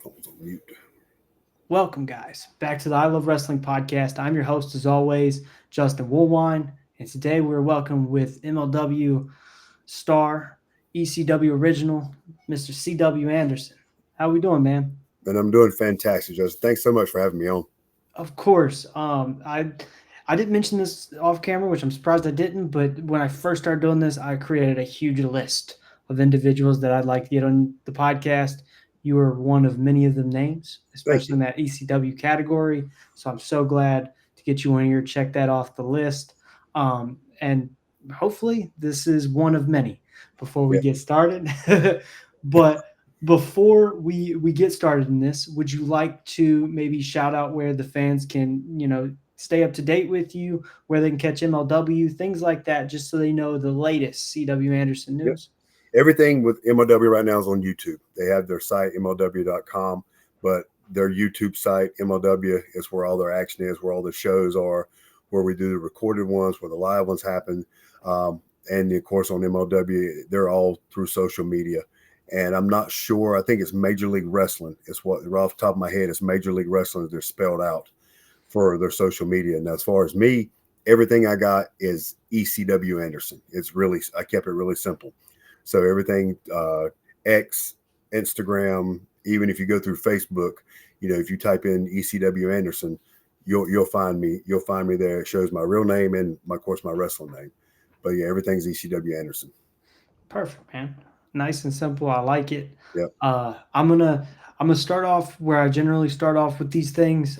Phone's on mute. Welcome, guys, back to the I Love Wrestling podcast. I'm your host, as always, Justin Woolwine, and today we're welcome with MLW star, ECW original, Mr. CW Anderson. How we doing, man? And I'm doing fantastic, Justin. Thanks so much for having me on. Of course. I didn't mention this off camera, which I'm surprised I didn't. But when I first started doing this, I created a huge list of individuals that I'd like to get on the podcast. You are one of many of them names, Thank especially you. in that ECW category. So I'm so glad to get you on here. Check that off the list, and hopefully this is one of many. Before we Yeah. get started, but before we get started in this, would you like to maybe shout out where the fans can, stay up to date with you, where they can catch MLW, things like that, just so they know the latest CW Anderson Yep. news? Everything with MLW right now is on YouTube. They have their site, MLW.com, but their YouTube site, MLW, is where all their action is, where all the shows are, where we do the recorded ones, where the live ones happen. And of course, on MLW, they're all through social media. And I'm not sure, I think it's Major League Wrestling. It's what, right off the top of my head, it's Major League Wrestling. They're spelled out for their social media. And as far as me, everything I got is ECW Anderson. It's really, I kept it really simple. So everything, X, Instagram, even if you go through Facebook, if you type in ECW Anderson, you'll find me. You'll find me there. It shows my real name and of course my wrestling name. But yeah, everything's ECW Anderson. Perfect, man. Nice and simple. I like it. Yep. Uh, I'm gonna I'm gonna start off where I generally start off with these things.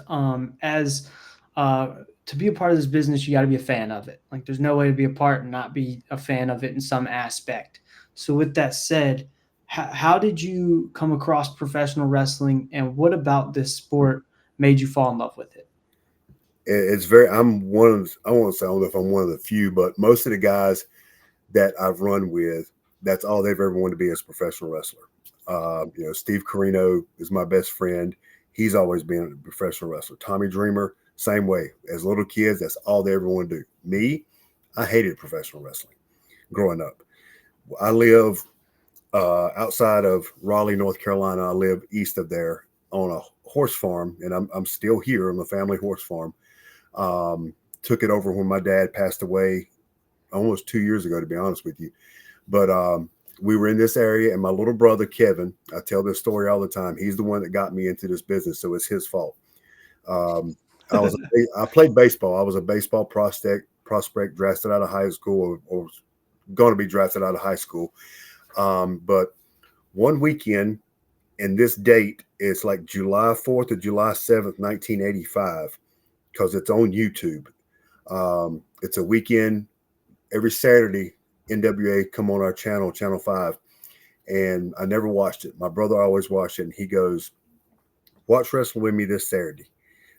As to be a part of this business, you got to be a fan of it. Like, there's no way to be a part and not be a fan of it in some aspect. So, with that said, how did you come across professional wrestling, and what about this sport made you fall in love with it? It's very. I'm one of. I won't say I don't know if I'm one of the few, but most of the guys that I've run with, that's all they've ever wanted to be as a professional wrestler. Steve Carino is my best friend. He's always been a professional wrestler. Tommy Dreamer, same way. As little kids, that's all they ever want to do. Me, I hated professional wrestling growing up. I live outside of Raleigh, North Carolina. I live east of there on a horse farm, and I'm still here on the family horse farm. Um, Took it over when my dad passed away almost 2 years ago, to be honest with you. But we were in this area, and my little brother Kevin, I tell this story all the time. He's the one that got me into this business, so it's his fault. Um, I played baseball. I was a baseball prospect drafted out of high school, or was going to be drafted out of high school. But one weekend, and this date is like July 4th or July 7th, 1985, because it's on YouTube. It's a weekend every Saturday. NWA come on our channel, Channel 5, and I never watched it. My brother always watched it, and he goes, "Watch wrestling with me this Saturday."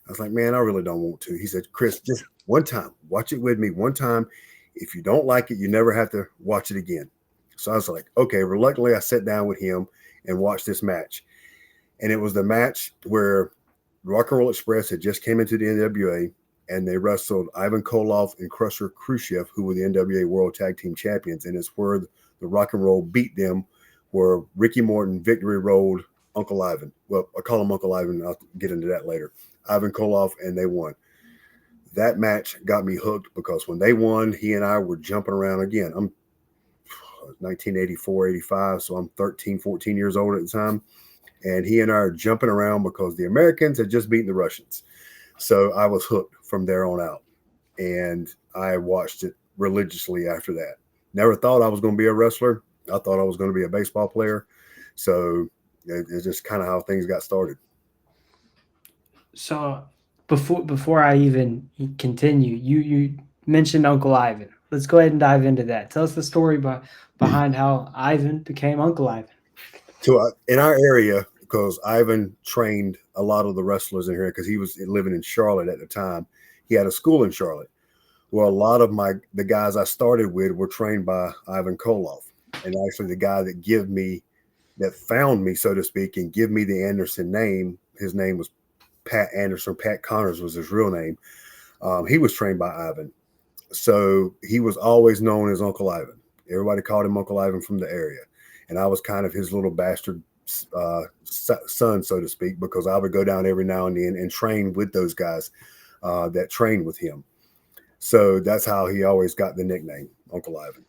I was like, "Man, I really don't want to." He said, "Chris, just one time, watch it with me one time. If you don't like it, you never have to watch it again." So I was like, "Okay." Reluctantly, I sat down with him and watched this match, and it was the match where Rock and Roll Express had just came into the NWA, and they wrestled Ivan Koloff and Crusher Khrushchev, who were the NWA World Tag Team Champions. And it's where the Rock and Roll beat them, where Ricky Morton victory rolled Uncle Ivan. Well, I call him Uncle Ivan. I'll get into that later. Ivan Koloff, and they won. That match got me hooked because when they won, he and I were jumping around again. I'm 1984, 85, so I'm 13, 14 years old at the time. And he and I are jumping around because the Americans had just beaten the Russians. So I was hooked from there on out. And I watched it religiously after that. Never thought I was going to be a wrestler. I thought I was going to be a baseball player. So it's just kind of how things got started. So before I even continue, you mentioned Uncle Ivan. Let's go ahead and dive into that. Tell us the story behind how Ivan became Uncle Ivan. So in our area, because Ivan trained a lot of the wrestlers in here because he was living in Charlotte at the time. He had a school in Charlotte. Well, a lot of the guys I started with were trained by Ivan Koloff, and actually the guy that found me, so to speak, and give me the Anderson name. His name was Pat Anderson. Pat Connors was his real name. He was trained by Ivan, so he was always known as Uncle Ivan. Everybody called him Uncle Ivan from the area, and I was kind of his little bastard son, so to speak, because I would go down every now and then and train with those guys that trained with him. So that's how he always got the nickname Uncle Ivan.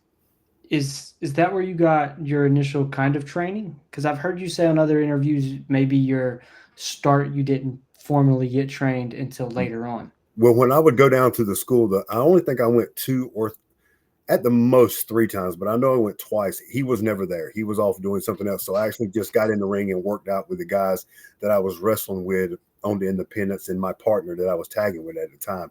Is that where you got your initial kind of training? Because I've heard you say on other interviews maybe your start you didn't formally get trained until later on. Well, when I would go down to the school, I only think I went two or at the most three times, but I know I went twice. He was never there. He was off doing something else. So I actually just got in the ring and worked out with the guys that I was wrestling with on the independents and my partner that I was tagging with at the time.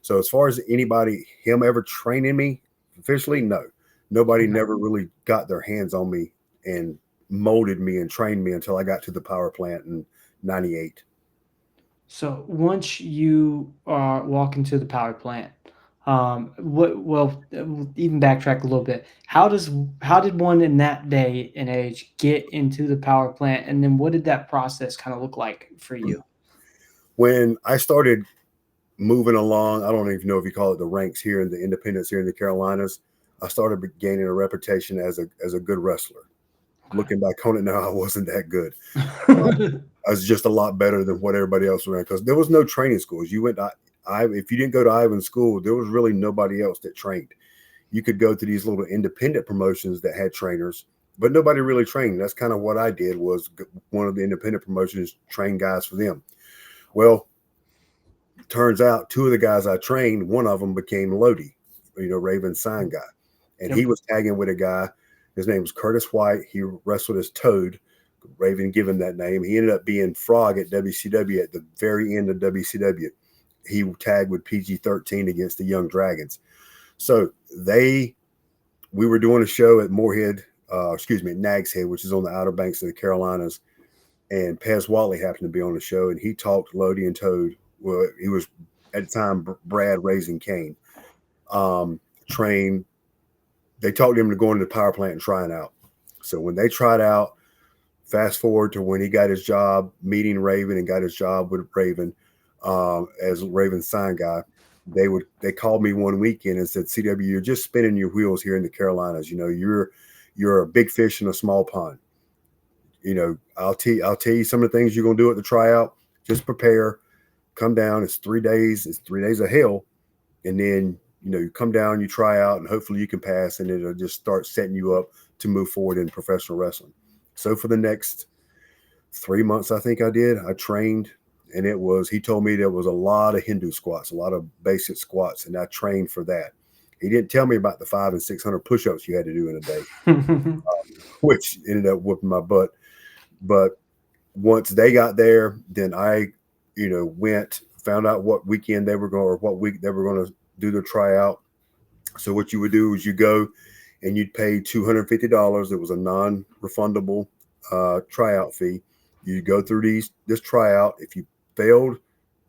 So as far as anybody, him ever training me officially, no. Nobody Okay. never really got their hands on me and molded me and trained me until I got to the power plant in 98. So once you walk into the power plant, what? Well, we'll even backtrack a little bit. How did one in that day and age get into the power plant, and then what did that process kind of look like for you? When I started moving along, I don't even know if you call it the ranks here in the independents here in the Carolinas, I started gaining a reputation as a good wrestler. Looking back on it now, I wasn't that good. Okay. I was just a lot better than what everybody else was because there was no training schools. You went to if you didn't go to Ivan's school, there was really nobody else that trained. You could go to these little independent promotions that had trainers, but nobody really trained. That's kind of what I did was one of the independent promotions train guys for them. Well, turns out two of the guys I trained, one of them became Lodi, Raven's sign guy. And Yep. he was tagging with a guy. His name was Curtis White. He wrestled as Toad. Raven gave him that name. He ended up being Frog at WCW at the very end of WCW. He tagged with PG-13 against the Young Dragons. So we were doing a show at at Nags Head, which is on the Outer Banks of the Carolinas. And Pez Whatley happened to be on the show, and he talked Lodi and Toad. Well, he was at the time Brad Raising Kane. Trained. They talked him to going to the power plant and trying out. So when they tried out, fast forward to when he got his job meeting Raven and got his job with Raven as Raven's sign guy. They called me one weekend and said, CW, you're just spinning your wheels here in the Carolinas. You're a big fish in a small pond. I'll tell you some of the things you're gonna do at the tryout. Just prepare, come down. It's 3 days. It's 3 days of hell, and then you come down, you try out, and hopefully you can pass, and it'll just start setting you up to move forward in professional wrestling. So for the next 3 months, I think I trained, and he told me there was a lot of Hindu squats, a lot of basic squats, and I trained for that. He didn't tell me about the 500 and 600 push-ups you had to do in a day, which ended up whooping my butt. But once they got there, then I, went, found out what weekend they were going or what week they were going to do the tryout. So what you would do is you go and you'd pay $250. It was a non-refundable tryout fee. You go through this tryout. If you failed,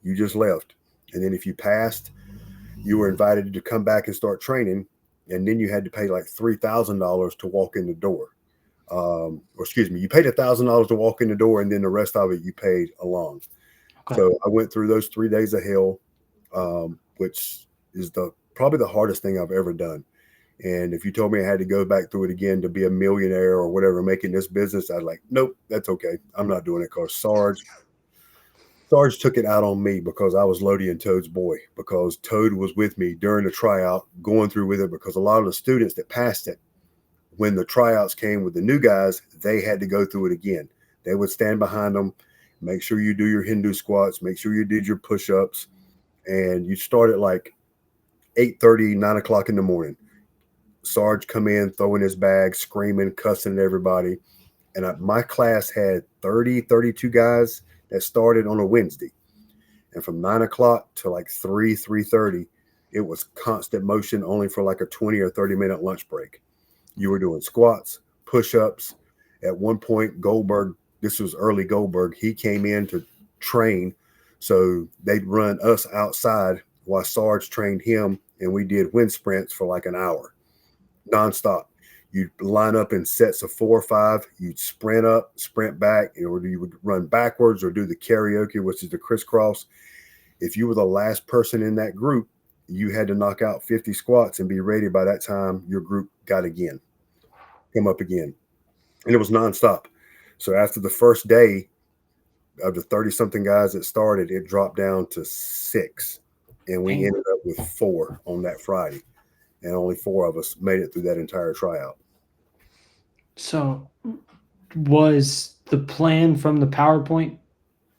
you just left. And then if you passed, you were invited to come back and start training. And then you had to pay like $3,000 to walk in the door. Or excuse me, you paid $1,000 to walk in the door, and then the rest of it you paid along. Okay. So I went through those 3 days of hell, which is probably the hardest thing I've ever done. And if you told me I had to go back through it again to be a millionaire or whatever, making this business, I'd like, nope, that's okay. I'm not doing it because Sarge took it out on me because I was Lodi and Toad's boy, because Toad was with me during the tryout, going through with it, because a lot of the students that passed it, when the tryouts came with the new guys, they had to go through it again. They would stand behind them, make sure you do your Hindu squats, make sure you did your push-ups, and you start at like 8:30, 9 o'clock in the morning. Sarge come in, throwing his bag, screaming, cussing at everybody. And my class had 32 guys that started on a Wednesday. And from 9 o'clock to like 3:30, it was constant motion only for like a 20 or 30-minute lunch break. You were doing squats, push-ups. At one point, Goldberg, this was early Goldberg, he came in to train. So they'd run us outside while Sarge trained him, and we did wind sprints for like an hour, nonstop. You'd line up in sets of 4 or 5. You'd sprint up, sprint back, or you would run backwards or do the karaoke, which is the crisscross. If you were the last person in that group, you had to knock out 50 squats and be ready by that time your group got again, come up again. And it was nonstop. So after the first day of the 30 something guys that started, it dropped down to 6. And we Dang. ended up with 4 on that Friday. And only 4 of us made it through that entire tryout. So, was the plan from the PowerPoint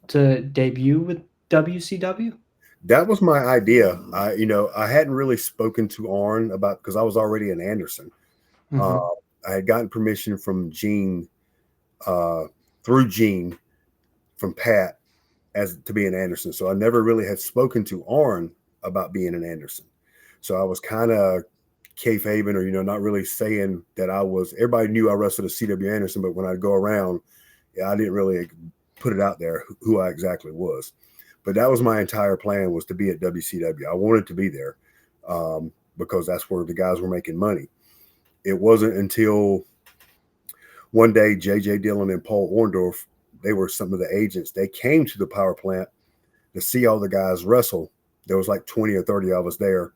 to debut with WCW? That was my idea. I hadn't really spoken to Arn about, because I was already in Anderson. Uh, Mm-hmm. I had gotten permission from Gene, uh, through Gene, from Pat, as to be an Anderson. So I never really had spoken to Arn about being an Anderson. So I was kind of kayfabing, or not really saying that I was. Everybody knew I wrestled at CW Anderson, but when I go around, I didn't really put it out there who I exactly was. But that was my entire plan, was to be at WCW. I wanted to be there, because that's where the guys were making money. It wasn't until one day JJ Dillon and Paul Orndorff, they were some of the agents. They came to the power plant to see all the guys wrestle. There was like 20 or 30 of us there.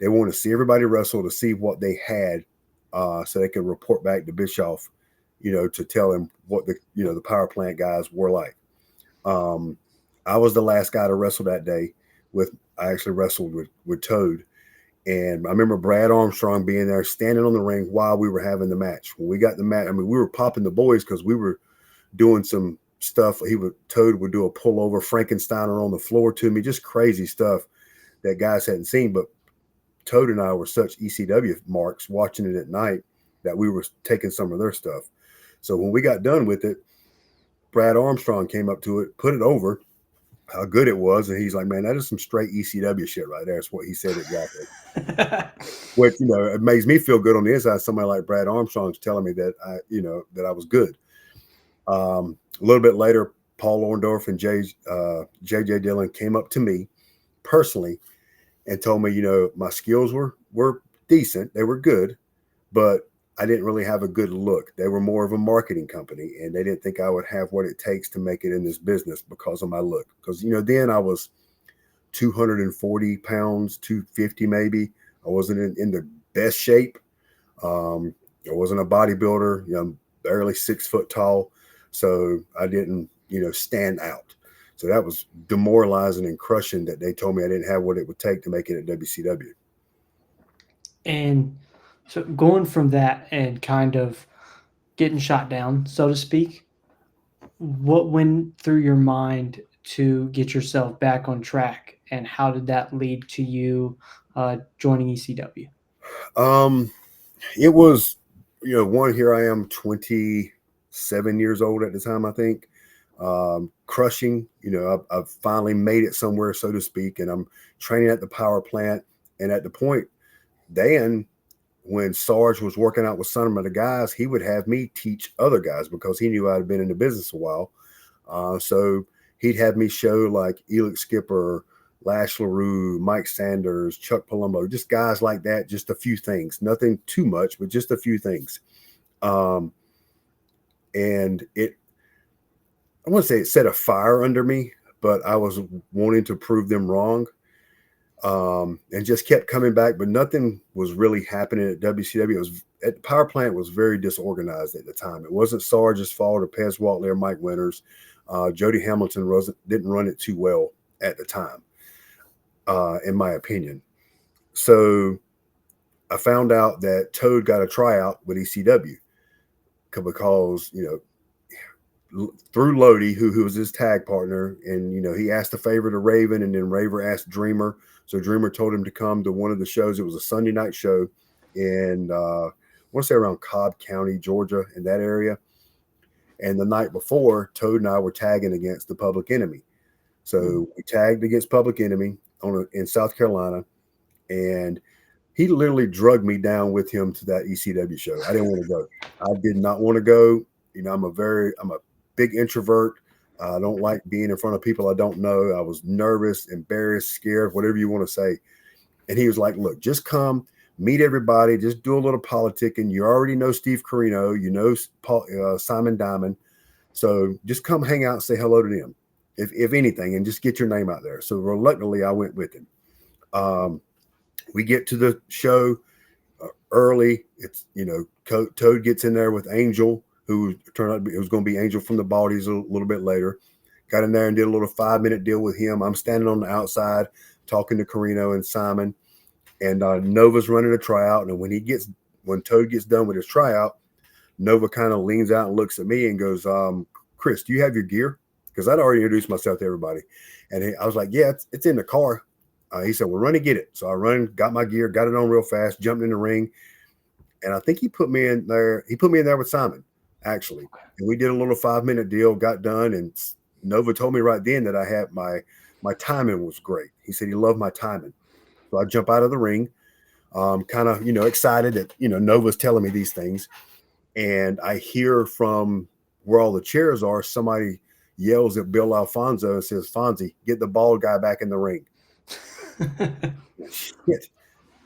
They wanted to see everybody wrestle, to see what they had, so they could report back to Bischoff, to tell him what the power plant guys were like. Um, I was the last guy to wrestle that day. I actually wrestled with Toad, and I remember Brad Armstrong being there, standing on the ring while we were having the match. When we got the match, I mean, we were popping the boys because we were doing some stuff. Toad would do a pullover Frankensteiner on the floor to me, just crazy stuff that guys hadn't seen. But Toad and I were such ECW marks watching it at night that we were taking some of their stuff. So when we got done with it, Brad Armstrong came up to it, put it over how good it was, and he's like, "Man, that is some straight ECW shit right there." That's what he said exactly. Which, it makes me feel good on the inside. Somebody like Brad Armstrong's telling me that that I was good. A little bit later, Paul Orndorff and JJ Dillon came up to me personally and told me, my skills were decent, they were good, but I didn't really have a good look. They were more of a marketing company, and they didn't think I would have what it takes to make it in this business because of my look. Because then I was 240 pounds, 250 maybe. I wasn't in the best shape. I wasn't a bodybuilder. I'm barely 6 foot tall, so I didn't stand out. So that was demoralizing and crushing that they told me I didn't have what it would take to make it at WCW. And so, going from that and kind of getting shot down, so to speak, what went through your mind to get yourself back on track, and how did that lead to you joining ECW? Um, it was, one, here I am, 27 years old at the time, I think. Crushing, I've finally made it somewhere, so to speak, and I'm training at the power plant. And at the point, Dan, when Sarge was working out with some of the guys, he would have me teach other guys because he knew I'd been in the business a while. So he'd have me show like Elix Skipper, Lash LaRue, Mike Sanders, Chuck Palumbo, just guys like that, just a few things, nothing too much, but just a few things. Um, and I wouldn't say it set a fire under me, but I was wanting to prove them wrong. And just kept coming back, but nothing was really happening at WCW. It was at the power plant was very disorganized at the time. It wasn't Sarge's fault or Pez Whatley or Mike Winters. Jody Hamilton didn't run it too well at the time, in my opinion. So I found out that Toad got a tryout with ECW because through Lodi, who was his tag partner, and he asked a favor to Raven, and then Raven asked Dreamer. So Dreamer told him to come to one of the shows. It was a Sunday night show in I want to say around Cobb County, Georgia, in that area. And the night before, Toad and I were tagging against the Public Enemy. So we tagged against Public Enemy in South Carolina, and he literally drugged me down with him to that ECW show. I didn't want to go. I did not want to go. I'm a big introvert. I don't like being in front of people I don't know. I was nervous, embarrassed, scared, whatever you want to say. And he was like, "Look, just come, meet everybody, just do a little politicking. You already know Steve Corino, Simon Diamond. So just come hang out and say hello to them, if anything, and just get your name out there." So reluctantly, I went with him. We get to the show early. It's Toad gets in there with Angel. who turned out to be, it was going to be Angel from the Baldies a little bit later. Got in there and did a little 5-minute deal with him. I'm standing on the outside talking to Carino and Simon, and Nova's running a tryout. And when Toad gets done with his tryout, Nova kind of leans out and looks at me and goes, Chris, do you have your gear? Because I'd already introduced myself to everybody. And I was like, yeah, it's in the car. He said, well, run and get it. So I run, got my gear, got it on real fast, jumped in the ring. And I think he put me in there. He put me in there with Simon, actually. And we did a little 5-minute deal, got done. And Nova told me right then that I had my timing was great. He said he loved my timing. So I jump out of the ring, kind of, excited that, Nova's telling me these things. And I hear from where all the chairs are, somebody yells at Bill Alfonso and says, Fonzie, get the bald guy back in the ring. Shit.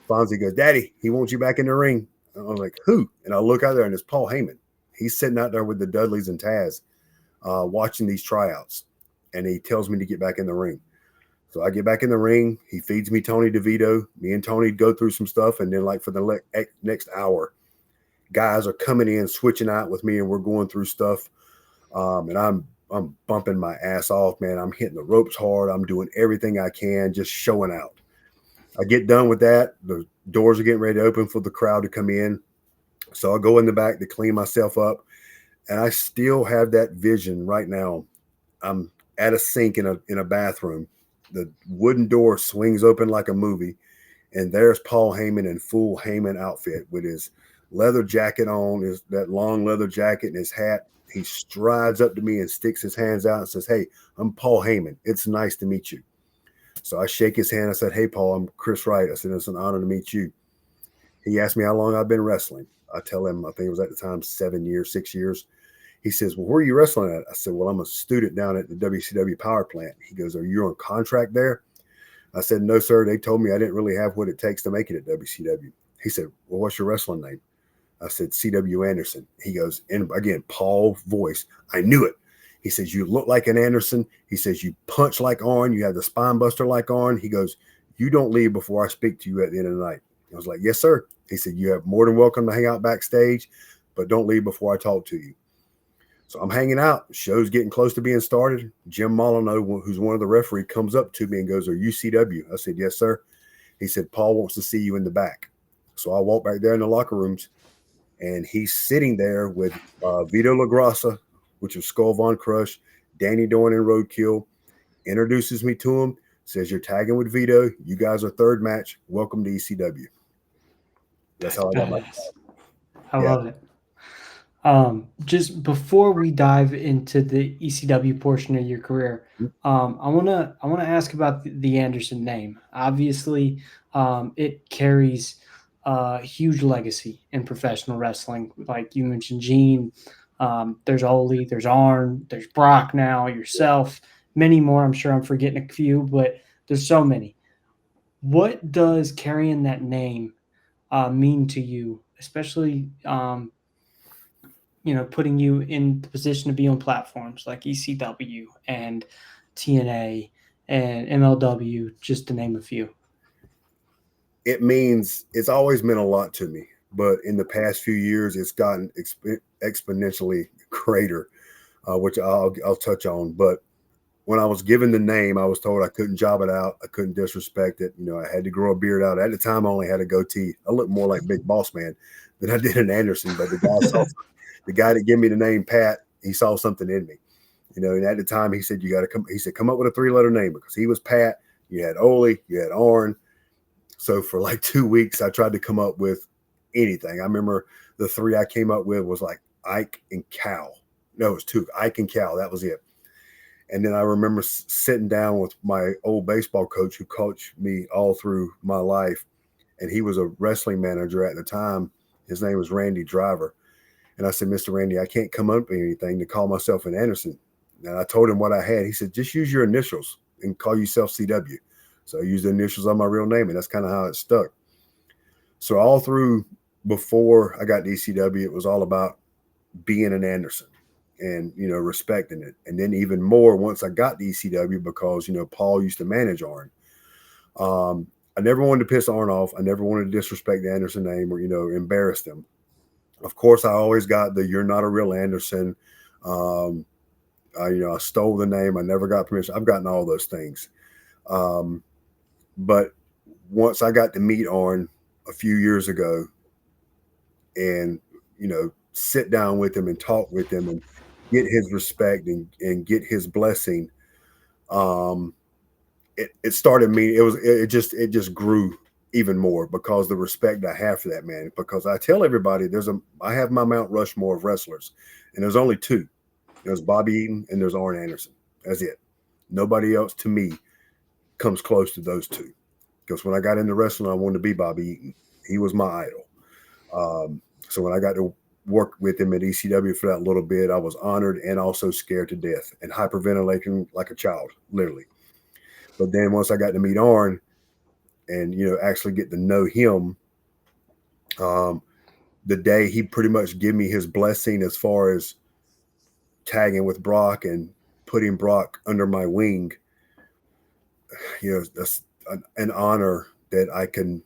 Fonzie goes, Daddy, he wants you back in the ring. And I'm like, who? And I look out there and it's Paul Heyman. He's sitting out there with the Dudleys and Taz watching these tryouts. And he tells me to get back in the ring. So I get back in the ring. He feeds me Tony DeVito. Me and Tony go through some stuff. And then like for the next hour, guys are coming in, switching out with me, and we're going through stuff. And I'm bumping my ass off, man. I'm hitting the ropes hard. I'm doing everything I can, just showing out. I get done with that. The doors are getting ready to open for the crowd to come in. So I go in the back to clean myself up. And I still have that vision right now. I'm at a sink in a bathroom. The wooden door swings open like a movie. And there's Paul Heyman in full Heyman outfit with his leather jacket on, that long leather jacket and his hat. He strides up to me and sticks his hands out and says, hey, I'm Paul Heyman. It's nice to meet you. So I shake his hand. I said, hey, Paul, I'm Chris Wright. I said, it's an honor to meet you. He asked me how long I've been wrestling. I tell him, I think it was at the time 7 years, 6 years. He says, well, where are you wrestling at? I said, well, I'm a student down at the WCW power plant. He goes, are you on contract there? I said, no, sir. They told me I didn't really have what it takes to make it at WCW. He said, well, what's your wrestling name? I said, C.W. Anderson. He goes, and again, Paul voice. I knew it. He says, you look like an Anderson. He says, you punch like Arn. You have the spine buster like Arn. He goes, you don't leave before I speak to you at the end of the night. I was like, yes, sir. He said, you have more than welcome to hang out backstage, but don't leave before I talk to you. So I'm hanging out. The show's getting close to being started. Jim Molyneux, who's one of the referees, comes up to me and goes, are you CW? I said, yes, sir. He said, Paul wants to see you in the back. So I walk back there in the locker rooms. And he's sitting there with Vito LaGrassa, which is Skull Von Crush, Danny Dorn and Roadkill, introduces me to him, says, you're tagging with Vito. You guys are third match. Welcome to ECW. That's how I got my I love it. Just before we dive into the ECW portion of your career, I wanna ask about the Anderson name. Obviously, it carries a huge legacy in professional wrestling. Like you mentioned, Gene. There's Ole, there's Arn, there's Brock now, yourself, many more. I'm sure I'm forgetting a few, but there's so many. What does carrying that name mean to you, especially putting you in the position to be on platforms like ECW and TNA and MLW, just to name a few? It means it's always meant a lot to me, but in the past few years, it's gotten exponentially greater, which I'll touch on. But when I was given the name, I was told I couldn't job it out. I couldn't disrespect it. I had to grow a beard out. At the time, I only had a goatee. I looked more like Big Boss Man than I did in Anderson. But the guy that gave me the name Pat, he saw something in me. And at the time, he said, you got to come. He said, come up with a 3-letter name, because he was Pat. You had Ole, you had Arn. So for like 2 weeks, I tried to come up with anything. I remember the 3 I came up with was like Ike and Cal. No, it was 2. Ike and Cal. That was it. And then I remember sitting down with my old baseball coach who coached me all through my life. And he was a wrestling manager at the time. His name was Randy Driver. And I said, Mr. Randy, I can't come up with anything to call myself an Anderson. And I told him what I had. He said, just use your initials and call yourself CW. So I used the initials on my real name, and that's kind of how it stuck. So all through before I got to ECW, it was all about being an Anderson and, respecting it. And then even more once I got to ECW, because, Paul used to manage Arn. I never wanted to piss Arn off. I never wanted to disrespect the Anderson name or, embarrass them. Of course, I always got the "You're not a real Anderson." Um, I stole the name. I never got permission. I've gotten all those things. Um, but once I got to meet Arn a few years ago, and sit down with him and talk with him and get his respect and get his blessing, um, it started me. It just grew even more because the respect I have for that man. Because I tell everybody I have my Mount Rushmore of wrestlers, and there's only two. There's Bobby Eaton and there's Arn Anderson. That's it. Nobody else to me comes close to those two. Because when I got into wrestling, I wanted to be Bobby Eaton. He was my idol. So when I got to work with him at ECW for that little bit, I was honored and also scared to death and hyperventilating like a child, literally. But then once I got to meet Arn and actually get to know him, um, the day he pretty much gave me his blessing as far as tagging with Brock and putting Brock under my wing, that's an honor that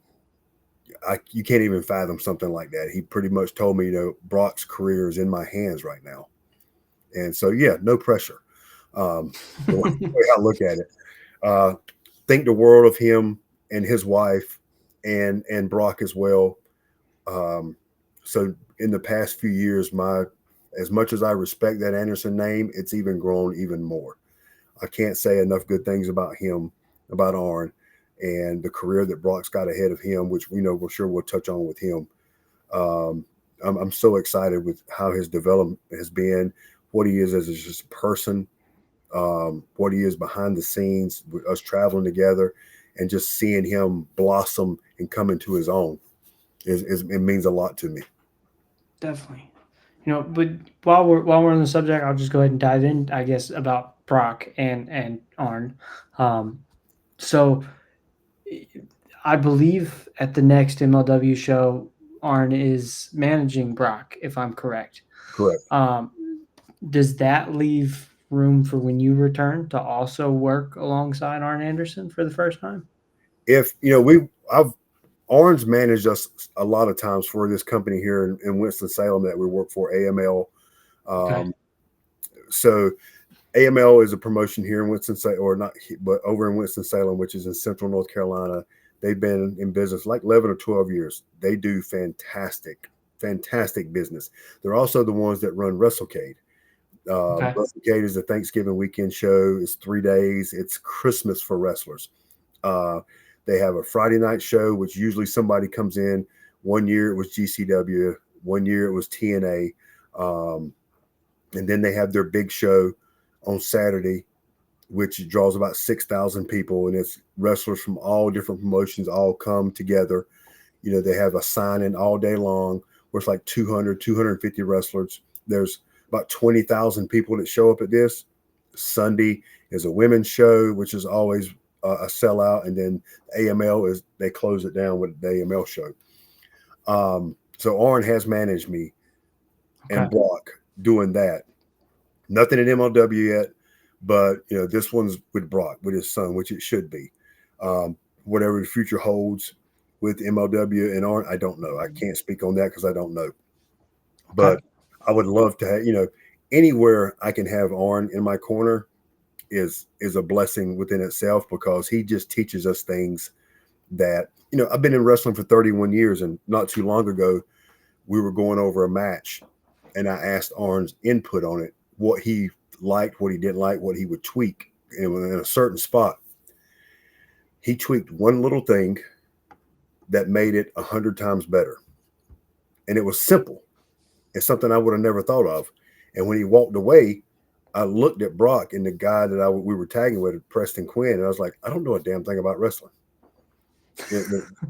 you can't even fathom something like that. He pretty much told me, Brock's career is in my hands right now. And so, yeah, no pressure. The way I look at it, uh, think the world of him and his wife and Brock as well. Um, so in the past few years, as much as I respect that Anderson name, it's even grown even more. I can't say enough good things about him, about Arn, and the career that Brock's got ahead of him, which we're sure we'll touch on with him. Um, I'm so excited with how his development has been, what he is as just a person, what he is behind the scenes, with us traveling together, and just seeing him blossom and come into his own it means a lot to me. Definitely. But while we're on the subject, I'll just go ahead and dive in, I guess, about Brock and Arn. Um, so I believe at the next MLW show, Arn is managing Brock, if I'm correct. Correct. Um, does that leave room for when you return to also work alongside Arn Anderson for the first time? If I've Orange managed us a lot of times for this company here in Winston Salem that we work for, AML. Okay. Um, so AML is a promotion here in Winston Salem, or not, but over in Winston Salem, which is in Central North Carolina. They've been in business like 11 or 12 years. They do fantastic business. They're also the ones that run WrestleCade. Okay. WrestleCade is a Thanksgiving weekend show. It's 3 days. It's Christmas for wrestlers. Uh, they have a Friday night show, which usually somebody comes in. One year it was GCW. One year it was TNA. Um, and then they have their big show on Saturday, which draws about 6,000 people. And it's wrestlers from all different promotions all come together. They have a sign-in all day long where it's like 250 wrestlers. There's about 20,000 people that show up at this. Sunday is a women's show, which is always a sellout. And then AML they close it down with the AML show. So Arn has managed me Okay. and Brock doing that. Nothing in MLW yet, but this one's with Brock, with his son, which it should be. Whatever the future holds with MLW and Arn, I don't know. I can't speak on that because I don't know. Okay. But I would love to have, anywhere I can have Arn in my corner is a blessing within itself, because he just teaches us things that I've been in wrestling for 31 years, and not too long ago we were going over a match, and I asked Arn's input on it, what he liked, what he didn't like, what he would tweak in a certain spot. He tweaked one little thing that made it 100 times better, and it was simple. It's something I would have never thought of. And when he walked away, I looked at Brock and the guy that we were tagging with, Preston Quinn, and I was like, I don't know a damn thing about wrestling.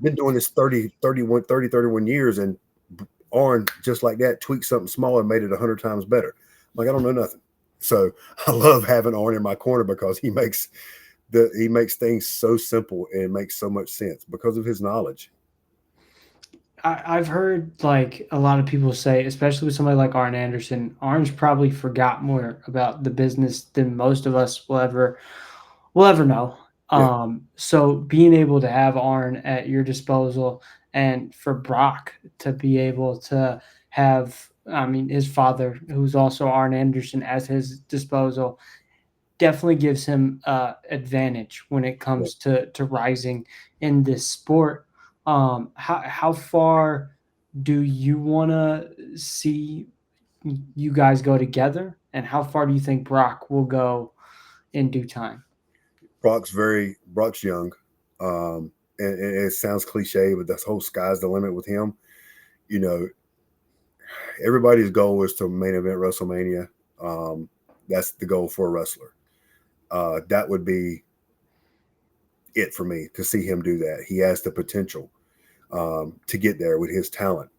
Been doing this 31 years, and Arn, just like that, tweaked something small and made it 100 times better. I'm like, I don't know nothing. So I love having Arn in my corner because he makes things so simple and it makes so much sense because of his knowledge. I've heard like a lot of people say, especially with somebody like Arn Anderson, Arn's probably forgot more about the business than most of us will ever know. Yeah. So being able to have Arn at your disposal, and for Brock to be able to have, I mean, his father, who's also Arn Anderson, as his disposal, definitely gives him advantage when it Yeah. comes to rising in this sport. How far do you want to see you guys go together, and how far do you think Brock will go in due time? Brock's young, and it sounds cliche, but this whole sky's the limit with him. You know, everybody's goal is to main event WrestleMania. Um, that's the goal for a wrestler. That would be it for me to see him do that. He has the potential to get there with his talent.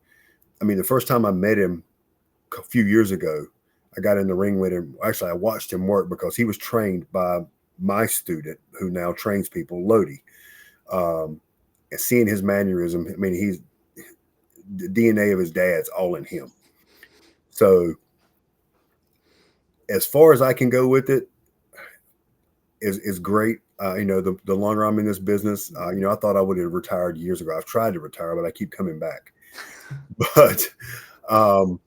I mean, the first time I met him a few years ago, I got in the ring with him. Actually, I watched him work because he was trained by my student who now trains people, Lodi. Um, and seeing his mannerism, I mean, he's the DNA of his dad's all in him. So as far as I can go with it, is great. The longer I'm in this business, I thought I would have retired years ago. I've tried to retire, but I keep coming back. But um,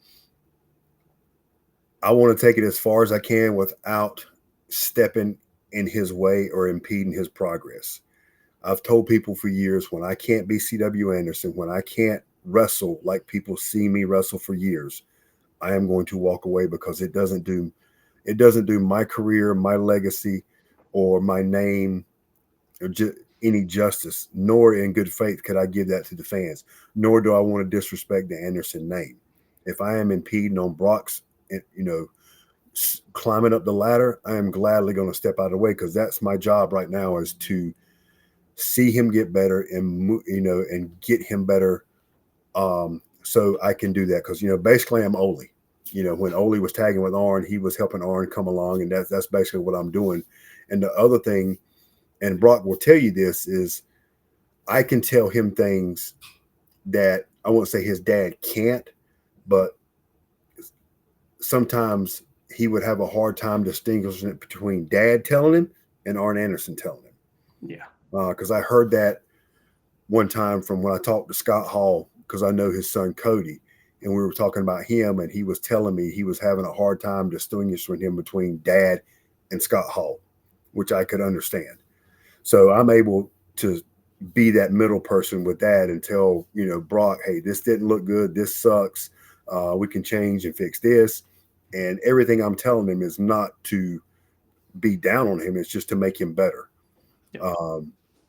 I want to take it as far as I can without stepping in his way or impeding his progress. I've told people for years when I can't be C.W. Anderson, when I can't wrestle like people see me wrestle for years, I am going to walk away because it doesn't do my career, my legacy, or my name or any justice. Nor in good faith could I give that to the fans. Nor do I want to disrespect the Anderson name. If I am impeding on Brock's, climbing up the ladder, I am gladly going to step out of the way because that's my job right now is to see him get better and get him better, so I can do that because basically I'm Ole. When Ole was tagging with Arn, he was helping Arn come along, and that's basically what I'm doing. And the other thing, and Brock will tell you this, is I can tell him things that I won't say his dad can't, but sometimes he would have a hard time distinguishing it between dad telling him and Arn Anderson telling him. Yeah. Because I heard that one time from when I talked to Scott Hall, because I know his son Cody, and we were talking about him, and he was telling me he was having a hard time distinguishing him between dad and Scott Hall, which I could understand. So I'm able to be that middle person with that and tell Brock, hey, this didn't look good, this sucks. We can change and fix this, and everything I'm telling him is not to be down on him; it's just to make him better. Yep.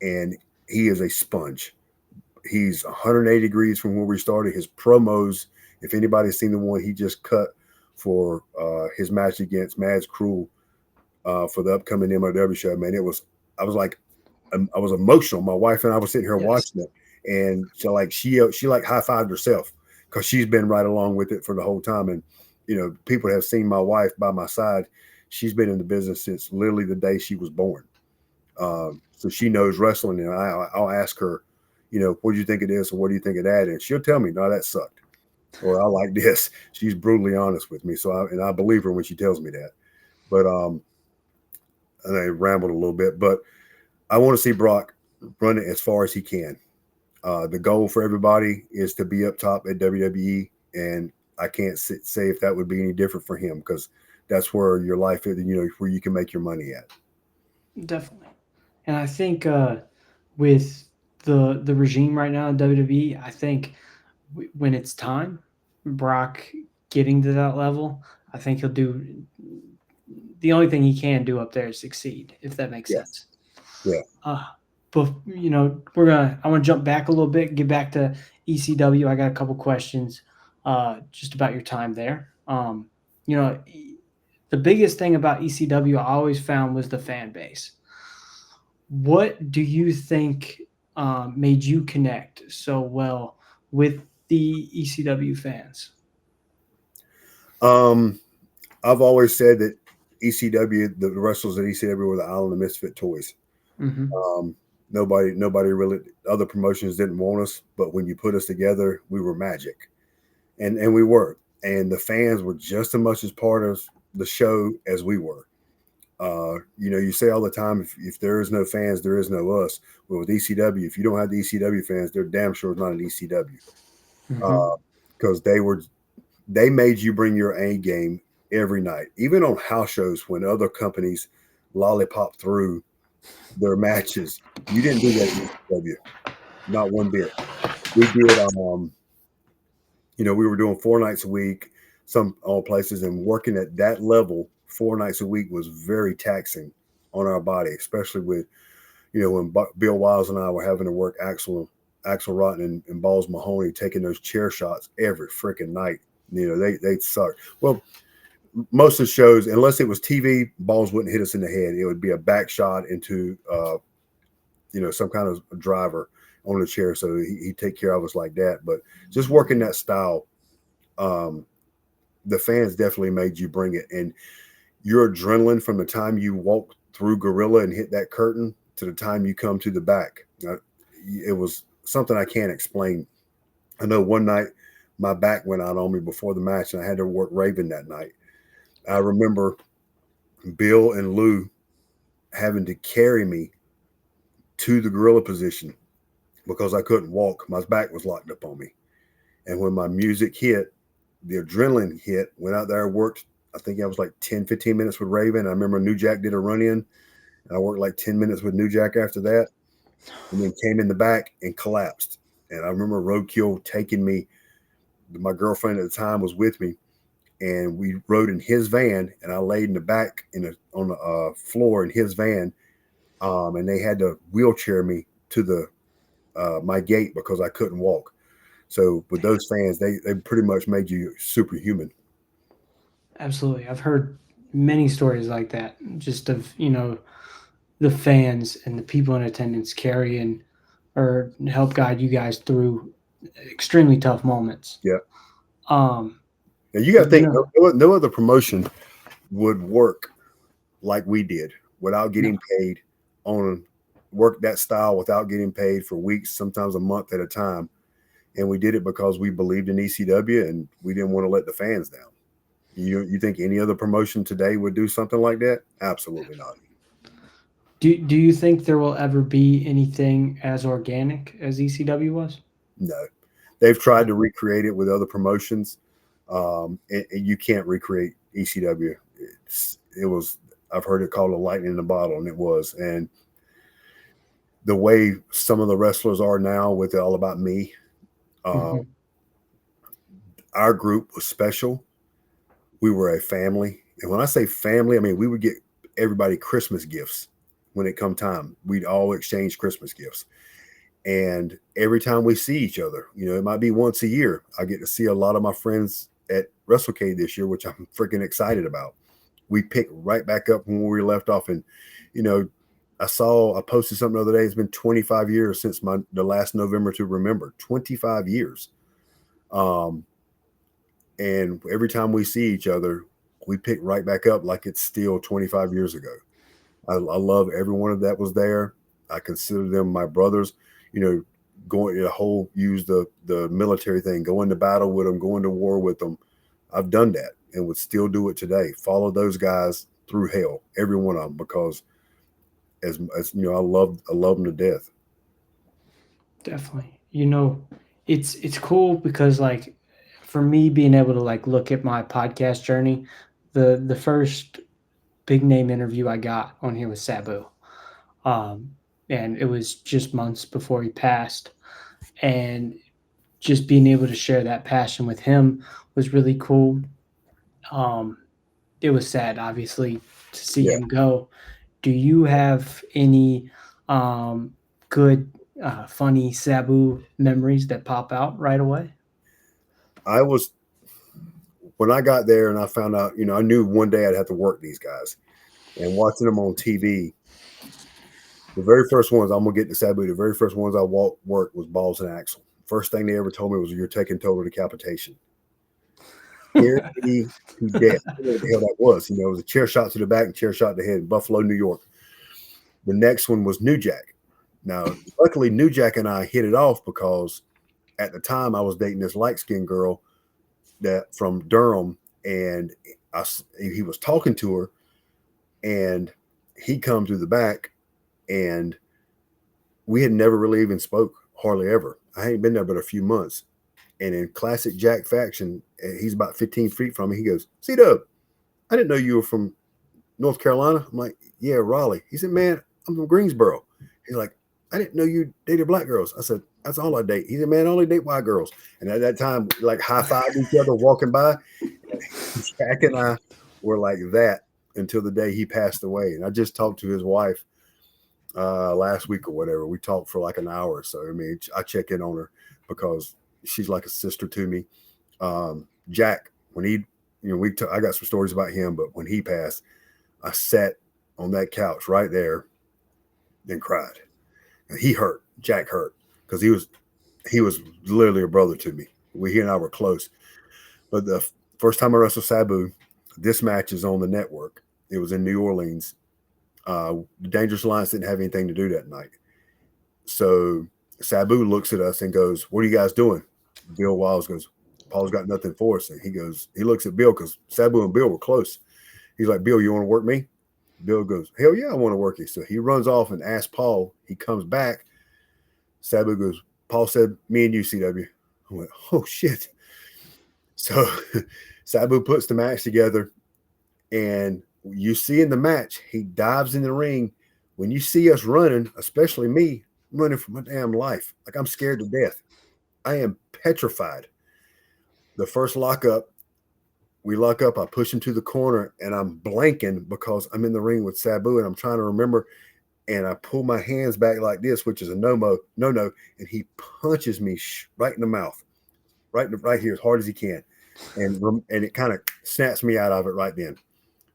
And he is a sponge. He's 180 degrees from where we started. His promos, if anybody's seen the one he just cut for his match against Mads Cruel for the upcoming MLW show, man, I was like, I was emotional. My wife and I were sitting here Yes. watching it, and so like she like high fived herself because she's been right along with it for the whole time. And people have seen my wife by my side. She's been in the business since literally the day she was born. So she knows wrestling, and I'll ask her, what do you think of this, or what do you think of that, and she'll tell me, no, that sucked, or I like this. She's brutally honest with me, so I believe her when she tells me that. But and I rambled a little bit, but I want to see Brock run it as far as he can. The goal for everybody is to be up top at WWE, and I can't say if that would be any different for him because that's where your life is, where you can make your money at. Definitely. And I think with the regime right now in WWE, I think when it's time, Brock getting to that level, I think he'll do the only thing he can do up there is succeed, if that makes Yes. sense. Yeah. Uh, but I want to jump back a little bit, get back to ECW. I got a couple questions just about your time there. You know, the biggest thing about ECW I always found was the fan base. What do you think made you connect so well with the ECW fans? Um, I've always said that ECW, the wrestlers at ECW were the Island of Misfit Toys. Mm-hmm. Um, nobody really, other promotions didn't want us, but when you put us together, we were magic, and we were, and the fans were just as much as part of the show as we were. You say all the time, if there is no fans, there is no us. Well, with ECW, if you don't have the ECW fans, they're damn sure not an ECW Mm-hmm. because they were. They made you bring your A game every night, even on house shows when other companies lollipop through their matches. You didn't do that at ECW, not one bit. We did. We were doing 4 nights a week, some all places, and working at that level 4 nights a week was very taxing on our body, especially with when Bill Wiles and I were having to work Axel Rotten and Balls Mahoney taking those chair shots every freaking night. They suck. Well, most of the shows, unless it was TV, balls wouldn't hit us in the head. It would be a back shot into some kind of driver on the chair, so he'd take care of us like that. But just working that style, um, the fans definitely made you bring it, and your adrenaline from the time you walk through Gorilla and hit that curtain to the time you come to the back, it was something I can't explain. I know one night my back went out on me before the match, and I had to work Raven that night. I remember Bill and Lou having to carry me to the gorilla position because I couldn't walk. My back was locked up on me. And when my music hit, the adrenaline hit, went out there, worked, I think I was like 10, 15 minutes with Raven. I remember New Jack did a run in, and I worked like 10 minutes with New Jack after that, and then came in the back and collapsed. And I remember Roadkill taking me, my girlfriend at the time was with me, and we rode in his van, and I laid in the back on the floor in his van, and they had to wheelchair me to the my gate because I couldn't walk. So with those fans, they pretty much made you superhuman. Absolutely. I've heard many stories like that, just of, the fans and the people in attendance carrying or help guide you guys through extremely tough moments. Yeah. Um, Now you got to but think no other promotion would work like we did without no, getting paid on work that style without getting paid for weeks, sometimes a month at a time. And we did it because we believed in ECW and we didn't want to let the fans down. You think any other promotion today would do something like that? Absolutely not. do you think there will ever be anything as organic as ECW was? No. They've tried to recreate it with other promotions. And you can't recreate ECW. It was, I've heard it called a lightning in a bottle, and it was. And the way some of the wrestlers are now with All About Me, uh, Mm-hmm. our group was special. We were a family. And when I say family, I mean we would get everybody Christmas gifts when it come time. We'd all exchange Christmas gifts. And every time we see each other, it might be once a year, I get to see a lot of my friends at WrestleCade this year, which I'm freaking excited about. We pick right back up from where we left off. And, you know, I posted something the other day. It's been 25 years since the last November to remember. 25 years. Um, and every time we see each other, we pick right back up like it's still 25 years ago. I love everyone that was there. I consider them my brothers. You know, going the whole use the military thing, going to battle with them, going to war with them. I've done that and would still do it today. Follow those guys through hell, every one of them, because as I love them to death. Definitely. It's cool because, like, for me, being able to like look at my podcast journey, the first big name interview I got on here was Sabu. Um, and it was just months before he passed. And just being able to share that passion with him was really cool. Um, it was sad, obviously, to see Yeah, him go. Do you have any good, funny Sabu memories that pop out right away? I was when I got there and I found out. I knew one day I'd have to work these guys, and watching them on TV. The very first ones I'm gonna get to Sabu. The very first ones I worked was Balls and Axel. First thing they ever told me was, "You're taking total decapitation." Scared me to death. I don't know what the hell that was. It was a chair shot to the back and chair shot to the head in Buffalo, New York. The next one was New Jack. Now, luckily, New Jack and I hit it off because at the time I was dating this light skinned girl that from Durham, and he was talking to her, and he come through the back, and we had never really even spoke hardly ever. I ain't been there but a few months, And in classic Jack faction, he's about 15 feet from me. He goes, C-Dub, I didn't know you were from North Carolina. I'm like, yeah, Raleigh. He said, man, I'm from Greensboro. He's like, I didn't know you dated black girls. I said, that's all I date. He said, man, I only date white girls. And at that time, like high-fived each other walking by. Jack and I were like that until the day he passed away. And I just talked to his wife last week or whatever. We talked for like an hour or so. I mean, I check in on her because she's like a sister to me. Jack, when he, I got some stories about him, but when he passed, I sat on that couch right there and cried. And he hurt. Jack hurt because he was literally a brother to me. He and I were close. But the first time I wrestled Sabu, this match is on the network. It was in New Orleans. The Dangerous Alliance didn't have anything to do that night. So Sabu looks at us and goes, what are you guys doing? Bill Wiles goes, Paul's got nothing for us. And he looks at Bill because Sabu and Bill were close. He's like, Bill, you want to work me? Bill goes, hell yeah, I want to work you. So he runs off and asks Paul. He comes back. Sabu goes, Paul said, me and you, CW. I went, oh shit. So Sabu puts the match together, and you see in the match, he dives in the ring. When you see us running, especially me, I'm running for my damn life. Like I'm scared to death. I am petrified. The first lockup, we lock up, I push him to the corner, and I'm blanking because I'm in the ring with Sabu, and I'm trying to remember, and I pull my hands back like this, which is a no-no, and he punches me right in the mouth, right here, as hard as he can, and it kind of snaps me out of it right then.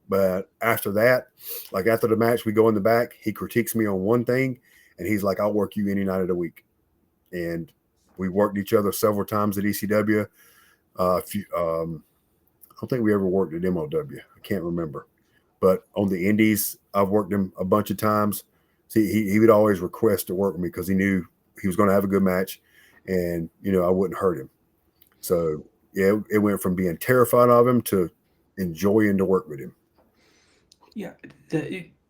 But after that, like after the match, we go in the back, he critiques me on one thing, and he's like, I'll work you any night of the week. And we worked each other several times at ECW. I don't think we ever worked at MLW. I can't remember. But on the indies, I've worked him a bunch of times. See, he would always request to work with me because he knew he was going to have a good match, and I wouldn't hurt him. So yeah, it went from being terrified of him to enjoying to work with him. Yeah,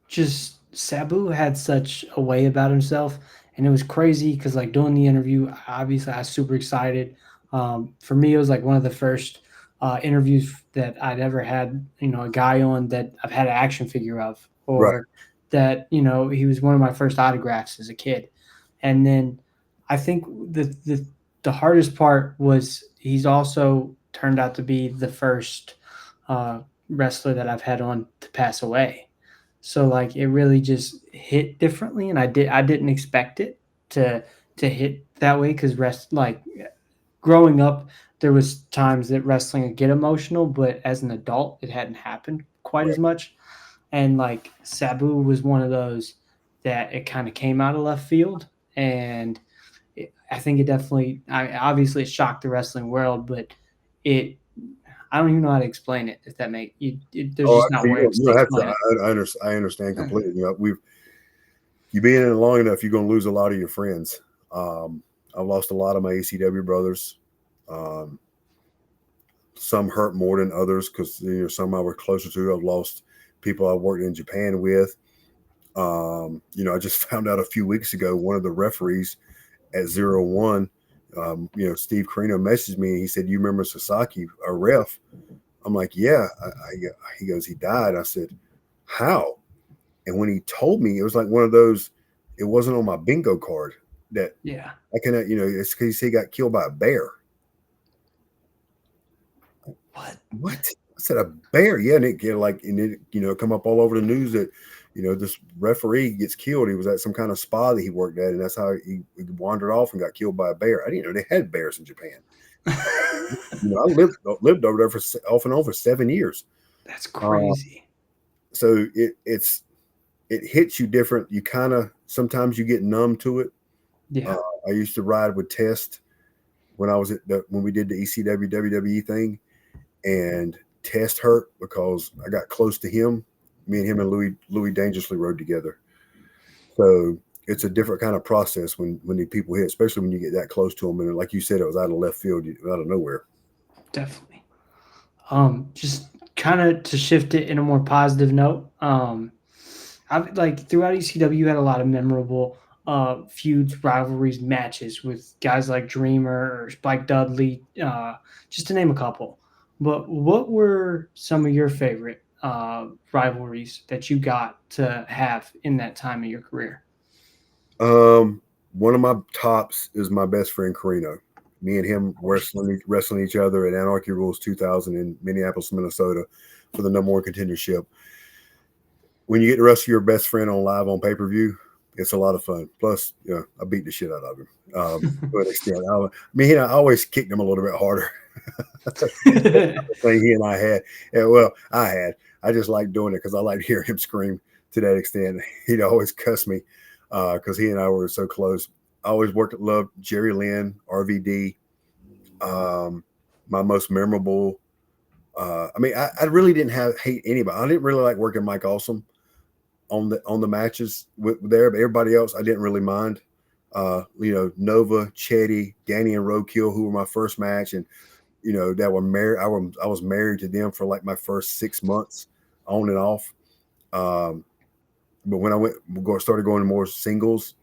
just Sabu had such a way about himself, and it was crazy because like doing the interview, obviously I was super excited. For me, it was like one of the first interviews that I'd ever had, a guy on that I've had an action figure of, Right. or that he was one of my first autographs as a kid. And then I think the hardest part was he's also turned out to be the first uh, wrestler that I've had on to pass away. So like it really just hit differently, and I didn't expect it to hit that way because growing up, there was times that wrestling would get emotional, but as an adult, it hadn't happened quite Right. as much. And like Sabu was one of those that it kind of came out of left field, and I think it definitely, obviously, it shocked the wrestling world, but it, I don't even know how to explain it. If that make you, there's Oh, just not you words to don't have to. explain it. I understand completely. You being in it long enough, you're going to lose a lot of your friends. I've lost a lot of my ECW brothers. Um, some hurt more than others because some I were closer to. I've lost people I worked in Japan with. I just found out a few weeks ago one of the referees at 01, Steve Carino messaged me and he said, "You remember Sasaki, a ref?" I'm like, "Yeah." He goes, "He died." I said, "How?" And when he told me, it was like one of those. It wasn't on my bingo card that Yeah. I cannot. It's because he got killed by a bear. What? What? I said a bear. Yeah, and it come up all over the news that this referee gets killed. He was at some kind of spa that he worked at, and that's how he wandered off and got killed by a bear. I didn't know they had bears in Japan. I lived over there for off and on for 7 years. That's Uh, crazy. so it hits you different. You kind of sometimes you get numb to it. Yeah. I used to ride with Test when I was when we did the ECW WWE thing, and Test hurt because I got close to him. Me and him and Louis dangerously rode together. So it's a different kind of process when the people hit, especially when you get that close to them. And like you said, it was out of left field, out of nowhere. Definitely. Just kind of to shift it in a more positive note. I've like throughout ECW, you had a lot of memorable feuds, rivalries, matches with guys like Dreamer or Spike Dudley, just to name a couple. But what were some of your favorite rivalries that you got to have in that time of your career? One of my tops is my best friend Carino. Me and him wrestling each other at Anarchy Rules 2000 in Minneapolis, Minnesota, for the #1 contendership. When you get to wrestle your best friend on live on pay-per-view, it's a lot of fun. Plus, I beat the shit out of him. To an extent, I always kicked him a little bit harder. Thing he and I had. Yeah, well, I just like doing it because I like hearing him scream to that extent. He'd always cuss me because he and I were so close. I always loved Jerry Lynn, RVD. My most memorable. I really didn't hate anybody. I didn't really like working Mike Awesome on the matches there, but everybody else I didn't really mind. Nova, Chetty, Danny, and Roadkill, who were my first match, and that were married. I was married to them for like my first 6 months, on and off. But when I started going to more singles,